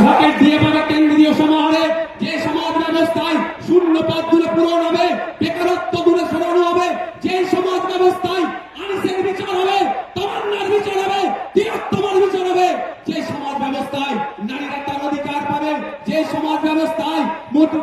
ভোটের দিয়ে পাবে কেন্দ্রীয় সমাহারে, যে সমাজ ব্যবস্থায় শূন্য পদগুলো পূরণ হবে, বেকারত্ব দূরে সরানো হবে, যে সমাজ ব্যবস্থায় আনিসের বিচার হবে, তামান্নার বিচার হবে, তিলোত্তমার বিচার হবে, যে সমাজ ব্যবস্থায় নারীরা তার অধিকার পাবে, যে সমাজ ব্যবস্থায়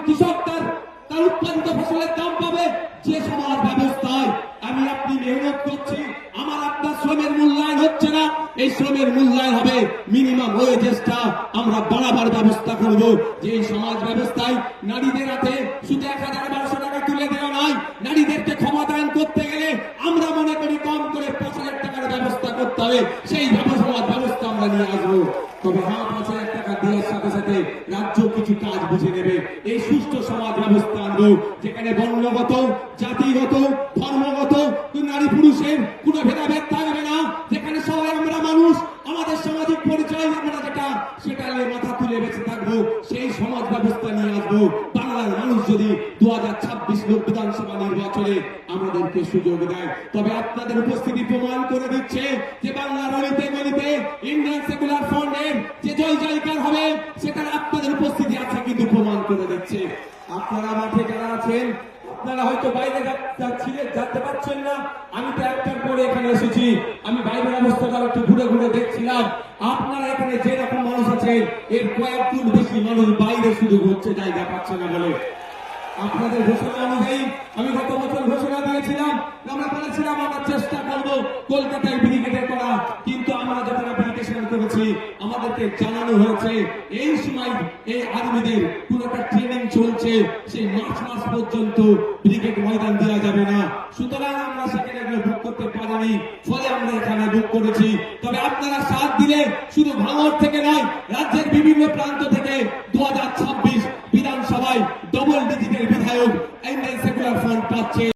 কৃষক তার উৎপাদিত ফসলের দাম পাবে, যে সমাজ ব্যবস্থায় আমি আপনি মেহনত করছি, আমার আপনার শ্রমের মূল্যায়ন হচ্ছে না, এই শ্রমের মূল্যায়ন হবে, মিনিমাম ওয়েজেসটা আমরা বাড়াবার ব্যবস্থা করব। যে সমাজ ব্যবস্থায় নারীদের হাতে শুধু ১,১২০০ টাকা তুলে দেওয়া নয়, নারীদেরকে ক্ষমতায়ন করতে গেলে আমরা মনে করি কম করে ৫,০০০ টাকার ব্যবস্থা করতে হবে, সেই সমাজ ব্যবস্থা আমরা নিয়ে আসবো। তবে হ্যাঁ, ৫,০০০ টাকা দেওয়ার সাথে সাথে রাজ্য কিছু কাজ বুঝে নেবে, এই সুষ্ঠু সমাজ ব্যবস্থা আনবো, যেখানে বর্ণগত, জাতিগত, ধর্মগত, নারী পুরুষের কোনো ভেদাভেদ থাকবে না, যেখানে সবাই আমরা মানুষ, আমাদের সামাজিক পরিচয় আমরা যেটা সেটা নিয়ে মাথা তুলে বেঁচে থাকবো, সেই সমাজ ব্যবস্থা নিয়ে আসবো। বাংলার মানুষ যদি ২০২৬ লোক বিধানসভা নির্বাচনে আমাদেরকে সুযোগ দেয়, তবে আপনাদের উপস্থিতি প্রমাণ করে দিচ্ছে যে বাংলার অলিতে গলিতে ইন্ডিয়ান সেকুলার ফ্রন্টের যে জয় জয়কার হবে, সেটা আপনাদের উপস্থিতি আছে কিন্তু প্রমাণ করে দিচ্ছে। আপনারা মাঠে যারা আছেন, আপনারা হয়তো বাইরে যেতে পারছেন না, আমি তো একটার পরে এখানে এসেছি, আমি বাইরের অবস্থাটা একটু ঘুরে ঘুরে দেখছিলাম। আপনারা এখানে যে রকম মানুষ আছেন, এর কয়েক গুণ বেশি মানুষ বাইরে শুধু ঘুরছে, জায়গা পাচ্ছে না বলে। আপনাদের ঘোষণা অনুযায়ী আমি গত বছর ঘোষণা দিয়েছিলাম, আমরা বলেছিলাম আমরা চেষ্টা করব কলকাতায় ব্রিগেডে করা, কিন্তু আমরা যখন অ্যাপ্লিকেশন করেছি আমাদেরকে জানানো হয়েছে এই সময় এই আর্মিদের কোন একটা ট্রেনিং চলছে, সেই মার্চ মাস পর্যন্ত ব্রিগেড ময়দান দেওয়া যাবে না, সুতরাং আমরা সেখানে বুক করতে পারিনি, ফলে আমরা এখানে বুক করেছি। তবে আপনারা সাথ দিলে শুধু ভাঙড় থেকে নয়, রাজ্যের বিভিন্ন প্রান্ত থেকে ২০২৬ বিধানসভায় ডবল ডিজিটের বিধায়ক ইন্ডিয়ান সেকুলার ফ্রন্ট পাচ্ছে।